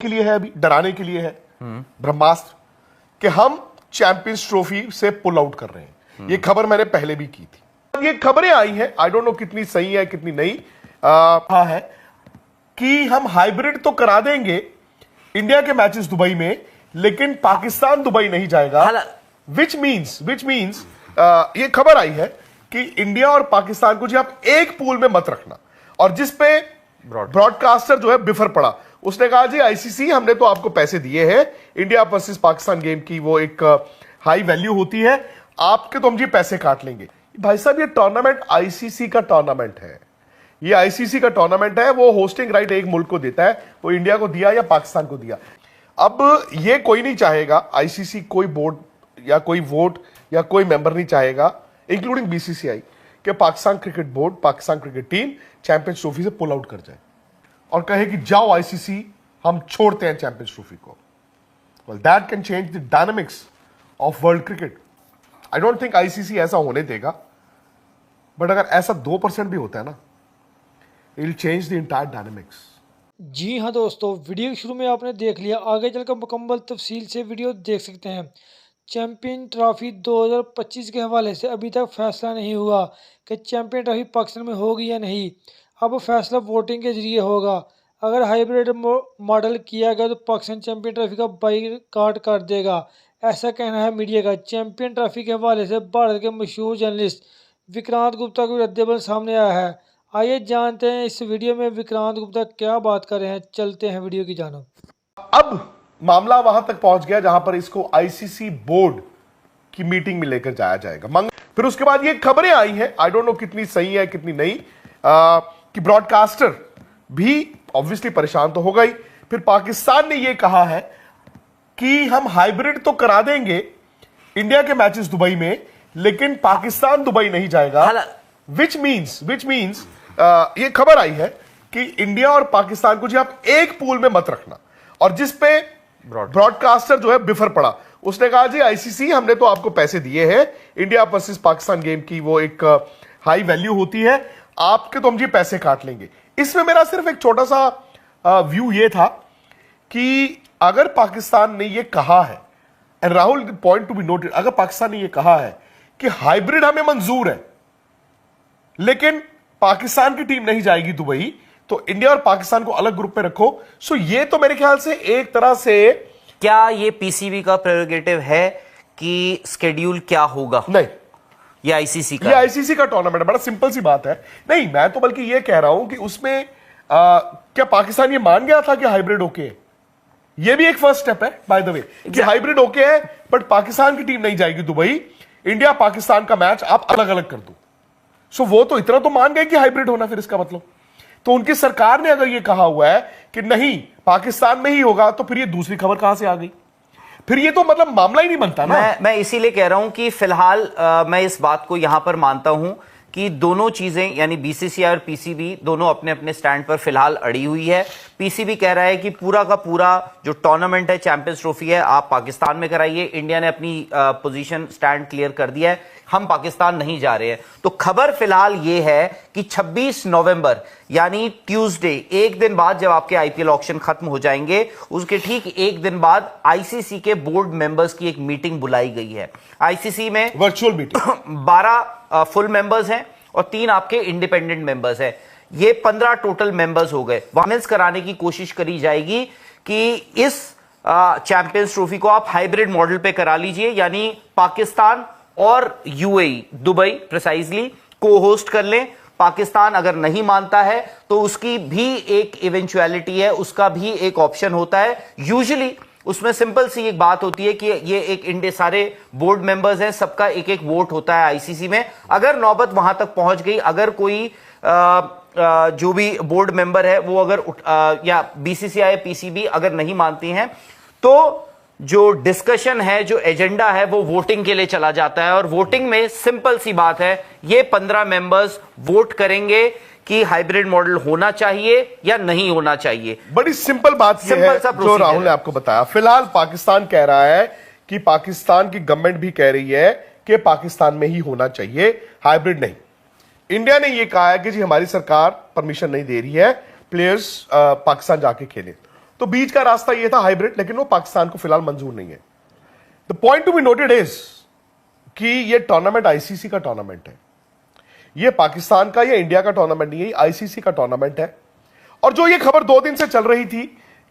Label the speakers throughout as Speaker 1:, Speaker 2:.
Speaker 1: के लिए है, अभी डराने के लिए है ब्रह्मास्त्र कि हम चैंपियंस ट्रॉफी से पुल आउट कर रहे हैं। ये खबर मैंने पहले भी की थी। ये खबरें आई हैं, आई डोंट नो कितनी सही है कितनी नहीं, है कि हम हाइब्रिड तो करा देंगे इंडिया के मैचेस दुबई में, लेकिन पाकिस्तान दुबई नहीं जाएगा। विच मीन्स ये खबर आई है कि इंडिया और पाकिस्तान को जी आप एक पूल में मत रखना। और जिस पे ब्रॉडकास्टर जो है बिफर पड़ा, उसने कहा जी आईसीसी हमने तो आपको पैसे दिए हैं, इंडिया वर्सेस पाकिस्तान गेम की वो एक हाई वैल्यू होती है, आपके तो हम जी पैसे काट लेंगे। भाई साहब ये टूर्नामेंट आईसीसी का टूर्नामेंट है, ये आईसीसी का टूर्नामेंट है, वो होस्टिंग राइट एक मुल्क को देता है, वो इंडिया को दिया या पाकिस्तान को दिया। अब ये कोई नहीं चाहेगा, आईसीसी कोई बोर्ड या कोई वोट या कोई मेंबर नहीं चाहेगा इंक्लूडिंग बीसीसीआई कि Pakistan cricket board, Pakistan cricket team champions trophy से पुल आउट कर जाए और कहे कि जाओ आईसीसी हम छोड़ते हैं चैंपियंस ट्रॉफी को। Well that can change the dynamics of world cricket. I don't think ICC ऐसा होने देगा, बट अगर ऐसा 2% भी होता है ना, it will change the entire dynamics.
Speaker 2: जी हाँ दोस्तों, वीडियो के शुरू में आपने देख लिया, आगे चलकर मुकम्मल तफसील से वीडियो देख सकते हैं। चैंपियन ट्रॉफी 2025 के हवाले से अभी तक फैसला नहीं हुआ कि चैंपियन ट्रॉफी पाकिस्तान में होगी या नहीं। अब फैसला वोटिंग के जरिए होगा। अगर हाइब्रिड मॉडल किया गया तो पाकिस्तान चैंपियन ट्रॉफी का बाईकाट कर देगा, ऐसा कहना है मीडिया का। चैंपियन ट्रॉफी के हवाले से भारत के मशहूर जर्नलिस्ट विक्रांत गुप्ता का रद्द-ए-अमल सामने आया है। आइए जानते हैं इस वीडियो में विक्रांत गुप्ता क्या बात कर रहे हैं। चलते हैं वीडियो की जानब।
Speaker 1: अब मामला वहां तक पहुंच गया जहां पर इसको आईसीसी बोर्ड की मीटिंग में लेकर जाया जाएगा। फिर उसके बाद ये खबरें आई हैं, आई डोंट नो कितनी सही है कितनी नहीं, कि ब्रॉडकास्टर भी ऑब्वियसली परेशान तो होगा ही। फिर पाकिस्तान ने ये कहा है कि हम हाइब्रिड तो करा देंगे इंडिया के मैचेस दुबई में, लेकिन पाकिस्तान दुबई नहीं जाएगा। विच मीन्स ये खबर आई है कि इंडिया और पाकिस्तान को जी आप एक पूल में मत रखना। और जिस पे ब्रॉडकास्टर जो है बिफर पड़ा, उसने कहा जी आईसीसी हमने तो आपको पैसे दिए हैं, इंडिया वर्सेस पाकिस्तान गेम की वो एक हाई वैल्यू होती है, आपके तो हम जी पैसे काट लेंगे। इसमें मेरा सिर्फ एक छोटा सा व्यू ये था कि अगर पाकिस्तान ने ये कहा है, and Rahul point to be noted, अगर पाकिस्तान ने ये कहा है कि हाइब्रिड हमें मंजूर है लेकिन पाकिस्तान की टीम नहीं जाएगी दुबई, तो इंडिया और पाकिस्तान को अलग ग्रुप में रखो। सो ये तो मेरे ख्याल से एक तरह से,
Speaker 3: क्या ये पीसीबी का प्रेरोगेटिव है कि स्केड्यूल क्या होगा?
Speaker 1: नहीं,
Speaker 3: ये आईसीसी का,
Speaker 1: ये आईसीसी का टूर्नामेंट है, बड़ा सिंपल सी बात है। नहीं, मैं तो बल्कि ये कह रहा हूं कि उसमें क्या पाकिस्तान ये मान गया था कि हाइब्रिड ओके है? ये भी एक फर्स्ट स्टेप है बाय द वे, कि हाइब्रिड ओके है बट पाकिस्तान की टीम नहीं जाएगी दुबई, इंडिया पाकिस्तान का मैच आप अलग अलग कर दो। सो वो तो इतना तो मान गए कि हाइब्रिड होना, फिर इसका मतलब तो उनकी सरकार ने अगर ये कहा हुआ है कि नहीं पाकिस्तान में ही होगा, तो फिर ये दूसरी खबर कहां से आ गई? फिर ये तो मतलब मामला ही नहीं बनता ना।
Speaker 3: मैं इसीलिए कह रहा हूं कि फिलहाल मैं इस बात को यहां पर मानता हूं कि दोनों चीजें यानी बीसीसीआई और पीसीबी दोनों अपने अपने स्टैंड पर फिलहाल अड़ी हुई है। पीसीबी कह रहा है कि पूरा का पूरा जो टूर्नामेंट है, चैंपियंस ट्रॉफी है, आप पाकिस्तान में कराइए। इंडिया ने अपनी पोजीशन स्टैंड क्लियर कर दिया है, हम पाकिस्तान नहीं जा रहे हैं। तो खबर फिलहाल ये है कि 26 नवंबर यानी ट्यूसडे, एक दिन बाद जब आपके आईपीएल ऑक्शन खत्म हो जाएंगे, उसके ठीक एक दिन बाद आईसीसी के बोर्ड मेंबर्स की एक मीटिंग बुलाई गई है। आईसीसी में
Speaker 1: वर्चुअल मीटिंग
Speaker 3: 12 फुल मेंबर्स हैं और 3 आपके इंडिपेंडेंट मेंबर्स हैं। ये 15 टोटल मेंबर्स हो गए। वामेंस कराने की कोशिश करी जाएगी कि इस चैंपियंस ट्रॉफी को आप हाइब्रिड मॉडल पे करा लीजिए, यानी पाकिस्तान और यूएई, दुबई प्रिसाइजली को होस्ट कर लें। पाकिस्तान अगर नहीं मानता है तो उसकी भी एक इवेंचुअलिटी है, उसका भी एक ऑप्शन होता है। यूजुअली उसमें सिंपल सी एक बात होती है कि ये एक इंडिया सारे बोर्ड मेंबर्स हैं, सबका एक एक वोट होता है आईसीसी में। अगर नौबत वहां तक पहुंच गई, अगर कोई जो भी बोर्ड मेंबर है वो अगर या बीसीसीआई पीसीबी अगर नहीं मानती हैं, तो जो डिस्कशन है, जो एजेंडा है, वो वोटिंग के लिए चला जाता है। और वोटिंग में सिंपल सी बात है, ये 15 मेंबर्स वोट करेंगे कि हाइब्रिड मॉडल होना चाहिए या नहीं होना चाहिए।
Speaker 1: बड़ी सिंपल बात ये है जो राहुल ने आपको बताया। फिलहाल पाकिस्तान कह रहा है कि पाकिस्तान की गवर्नमेंट भी कह रही है कि पाकिस्तान में ही होना चाहिए, हाइब्रिड नहीं। इंडिया ने यह कहा है कि जी हमारी सरकार परमिशन नहीं दे रही है प्लेयर्स पाकिस्तान जाके खेलें। तो बीच का रास्ता ये था हाइब्रिड, लेकिन वो पाकिस्तान को फिलहाल मंजूर नहीं है। The point to be noted is कि ये टूर्नामेंट आईसीसी का टूर्नामेंट है, ये पाकिस्तान का या इंडिया का टूर्नामेंट नहीं है, आईसीसी का टूर्नामेंट है। और जो ये खबर 2 दिन से चल रही थी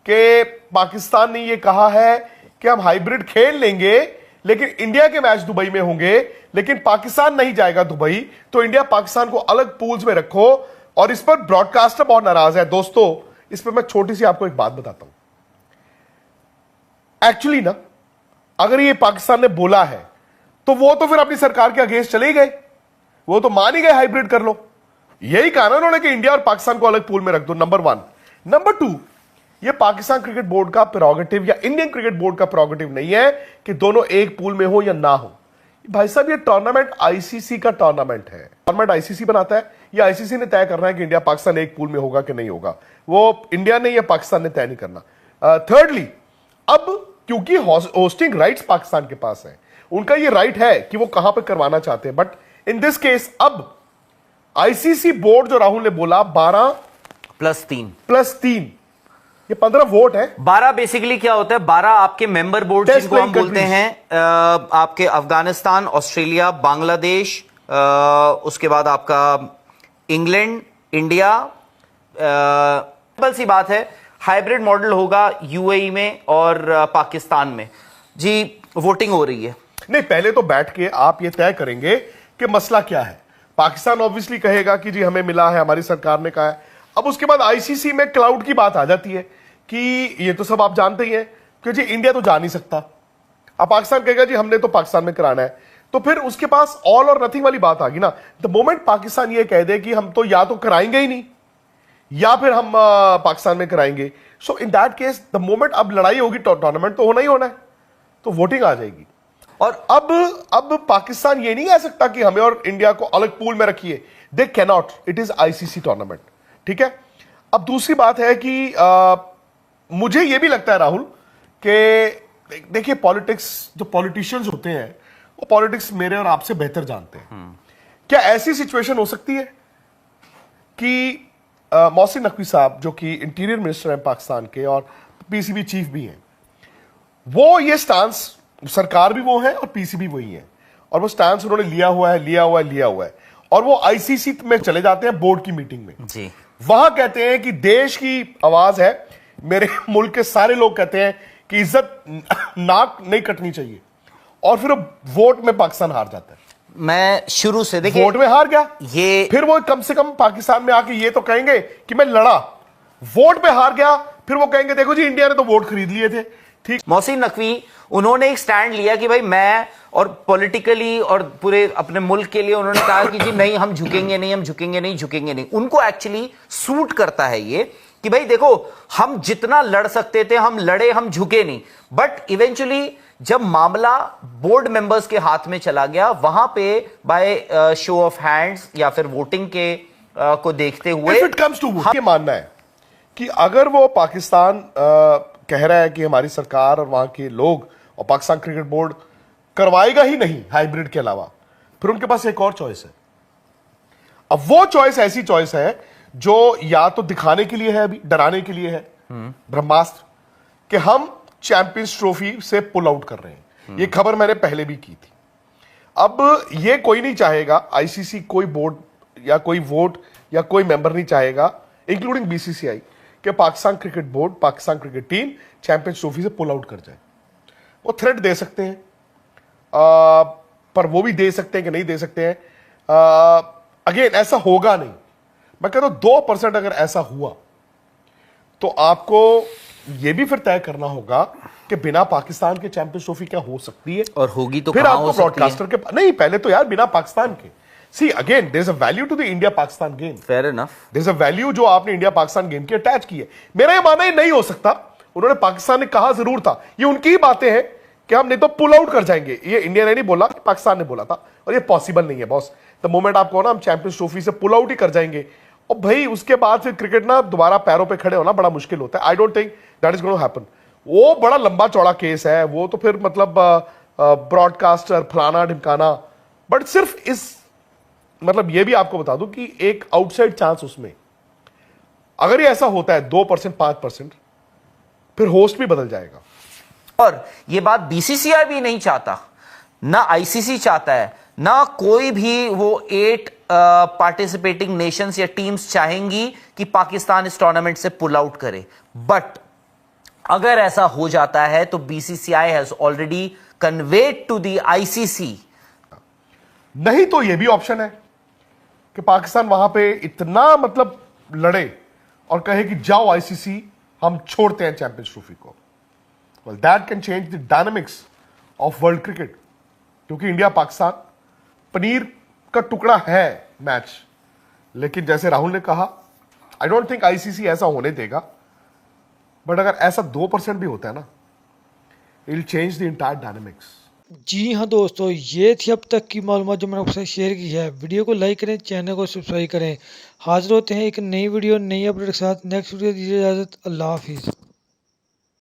Speaker 1: कि पाकिस्तान ने ये कहा है कि हम हाइब्रिड खेल लेंगे लेकिन इंडिया के मैच दुबई में होंगे, लेकिन पाकिस्तान नहीं जाएगा दुबई, तो इंडिया पाकिस्तान को अलग पूल्स में रखो, और इस पर ब्रॉडकास्टर बहुत नाराज है। दोस्तों, इस पर मैं छोटी सी आपको एक बात बताता हूं। एक्चुअली ना, अगर ये पाकिस्तान ने बोला है तो वो तो फिर अपनी सरकार के अगेंस्ट चले गए, वो तो मान ही गए हाइब्रिड कर लो। यही कहा ना उन्होंने कि इंडिया और पाकिस्तान को अलग पूल में रख दो, नंबर 1। नंबर 2, ये पाकिस्तान क्रिकेट बोर्ड का प्रेरोगेटिव या इंडियन क्रिकेट बोर्ड का प्रेरोगेटिव नहीं है कि दोनों एक पूल में हो या ना हो। भाई साहब, ये टूर्नामेंट आईसीसी का टूर्नामेंट है, टूर्नामेंट आईसीसी बनाता है, या आईसीसी ने तय करना है कि इंडिया पाकिस्तान एक पूल में होगा कि नहीं होगा, वो इंडिया ने या पाकिस्तान ने तय नहीं करना। थर्डली, अब क्योंकि होस्टिंग राइट्स पाकिस्तान के पास है, उनका ये राइट है कि वो कहां पर करवाना चाहते हैं, बट इन दिस केस अब आईसीसी बोर्ड, जो राहुल ने बोला 12+3 ये 15 वोट है।
Speaker 3: 12 बेसिकली क्या होता है? 12 आपके मेंबर बोर्ड जिनको हम बोलते हैं, आपके अफगानिस्तान, ऑस्ट्रेलिया, बांग्लादेश, उसके बाद आपका इंग्लैंड, इंडिया। सिंपल सी बात है, हाइब्रिड मॉडल होगा यूएई में और पाकिस्तान में। जी, वोटिंग हो रही है।
Speaker 1: नहीं, पहले तो बैठ के आप ये तय करेंगे कि मसला क्या है। पाकिस्तान ऑब्वियसली कहेगा कि जी हमें मिला है, हमारी सरकार ने कहा है। अब उसके बाद आईसीसी में क्लाउड की बात आ जाती है कि ये तो सब आप जानते ही हैं कि जी इंडिया तो जा नहीं सकता। अब पाकिस्तान कहेगा जी हमने तो पाकिस्तान में कराना है, तो फिर उसके पास ऑल और नथिंग वाली बात आ गई ना। द मोमेंट पाकिस्तान ये कह दे कि हम तो या तो कराएंगे ही नहीं या फिर हम पाकिस्तान में कराएंगे, so in that case the moment अब लड़ाई होगी, टूर्नामेंट तो होना ही होना है, तो वोटिंग आ जाएगी। और अब पाकिस्तान ये नहीं कह सकता कि हमें और इंडिया को अलग पूल में रखिए, they cannot, it is ICC tournament, ठीक है। अब दूसरी बात है कि मुझे यह भी लगता है राहुल कि देखिए, पॉलिटिक्स, जो पॉलिटिशियंस होते हैं वो पॉलिटिक्स मेरे और आपसे बेहतर जानते हैं। क्या ऐसी सिचुएशन हो सकती है कि मोहसिन नकवी साहब, जो कि इंटीरियर मिनिस्टर हैं पाकिस्तान के और पीसीबी चीफ भी हैं, वो ये स्टांस, सरकार भी वो है और पीसीबी वही है, और वो स्टांस उन्होंने लिया हुआ है, और वो आईसीसी में चले जाते हैं बोर्ड की मीटिंग में
Speaker 3: जी,
Speaker 1: वहां कहते हैं कि देश की आवाज है, मेरे मुल्क के सारे लोग कहते हैं कि इज्जत नाक नहीं कटनी चाहिए, और फिर वोट में पाकिस्तान हार जाता है।
Speaker 3: मैं शुरू से देखिए,
Speaker 1: वोट में हार गया,
Speaker 3: ये
Speaker 1: फिर वो कम से कम पाकिस्तान में आके ये तो कहेंगे कि मैं लड़ा, वोट पे हार गया, फिर वो कहेंगे देखो जी इंडिया ने तो वोट खरीद लिए थे, ठीक।
Speaker 3: मोहसिन नकवी, उन्होंने एक स्टैंड लिया कि भाई मैं, और पॉलिटिकली और पूरे अपने मुल्क के लिए उन्होंने कहा कि जी नहीं, हम झुकेंगे नहीं। उनको एक्चुअली सूट करता है ये कि भाई देखो, हम जितना लड़ सकते थे हम लड़े, हम झुके नहीं। बट इवेंचुअली जब मामला बोर्ड मेंबर्स के हाथ में चला गया, वहां पे बाय शो ऑफ हैंड्स या फिर वोटिंग के को देखते हुए,
Speaker 1: इफ इट कम्स टू ये मानना है कि अगर वो पाकिस्तान कह रहा है कि हमारी सरकार और वहां के लोग और पाकिस्तान क्रिकेट बोर्ड करवाएगा ही नहीं हाइब्रिड के अलावा, फिर उनके पास एक और चॉइस है। अब वो चॉइस ऐसी चॉइस है जो या तो दिखाने के लिए है, अभी डराने के लिए है, ब्रह्मास्त्र, कि हम चैंपियंस ट्रॉफी से पुल आउट कर रहे हैं। ये खबर मैंने पहले भी की थी। अब ये कोई नहीं चाहेगा, आईसीसी कोई बोर्ड या कोई वोट या कोई मेंबर नहीं चाहेगा, इंक्लूडिंग बीसीसीआई, कि Pakistan cricket board, Pakistan cricket team champions trophy से पुल आउट कर जाए। वो थ्रेट दे सकते हैं, पर वो भी दे सकते हैं कि नहीं दे सकते हैं। अगेन, ऐसा होगा नहीं। मैं कहता हूं 2% अगर ऐसा हुआ तो आपको यह भी फिर तय करना होगा कि बिना पाकिस्तान के चैंपियंस ट्रॉफी क्या हो सकती है,
Speaker 3: और होगी तो
Speaker 1: फिर
Speaker 3: कहां
Speaker 1: आपको
Speaker 3: हो सकती है?
Speaker 1: ब्रॉडकास्टर के नहीं, पहले तो यार बिना पाकिस्तान के, see again there is a value to the India Pakistan game,
Speaker 3: fair enough,
Speaker 1: there is a value जो आपने इंडिया पाकिस्तान गेम की अटैच की है। मेरा ये मानना ही नहीं हो सकता, उन्होंने पाकिस्तान ने कहा जरूर था, ये उनकी ही बातें हैं कि हम नहीं तो पुल आउट कर जाएंगे। ये इंडिया ने नहीं बोला, पाकिस्तान ने बोला था, और ये पॉसिबल नहीं है बॉस। द मोमेंट आप कहो ना हम चैंपियंस ट्रॉफी से पुल आउट ही कर जाएंगे, और भाई उसके बाद फिर क्रिकेट ना दोबारा पैरों पे खड़े होना बड़ा मुश्किल होता है। I don't think that is going to happen. वो बड़ा लंबा चौड़ा केस है, वो तो फिर मतलब ब्रॉडकास्टर फलाना ढिमकाना, बट सिर्फ इस मतलब ये भी आपको बता दूं कि एक आउटसाइड चांस उसमें, अगर ये ऐसा होता है 2% 5%, फिर होस्ट भी बदल जाएगा।
Speaker 3: और ये बात बीसीसीआई भी नहीं चाहता, ना आईसीसी चाहता है, ना कोई भी वो 8 पार्टिसिपेटिंग नेशंस या टीम्स चाहेंगी कि पाकिस्तान इस टूर्नामेंट से पुल आउट करे। बट अगर ऐसा हो जाता है तो BCCI has already conveyed to the ICC.
Speaker 1: नहीं तो यह भी ऑप्शन है कि पाकिस्तान वहां पे इतना मतलब लड़े और कहे कि जाओ आईसीसी, हम छोड़ते हैं चैंपियंस ट्रॉफी को। Well that can change the dynamics of world cricket, क्योंकि इंडिया पाकिस्तान पनीर का टुकड़ा है मैच। लेकिन जैसे राहुल ने कहा, आई डोंट थिंक आईसीसी ऐसा होने देगा। बट अगर ऐसा 2% भी होता है ना, it will change the entire dynamics.
Speaker 2: जी हाँ दोस्तों, ये थी अब तक की मालूमात जो मैंने आपके साथ शेयर की है। वीडियो को लाइक करें, चैनल को सब्सक्राइब करें। हाजिर होते हैं एक नई वीडियो नई अपडेट के साथ। नेक्स्ट वीडियो दीजिए इजाज़त। अल्लाह हाफिज़।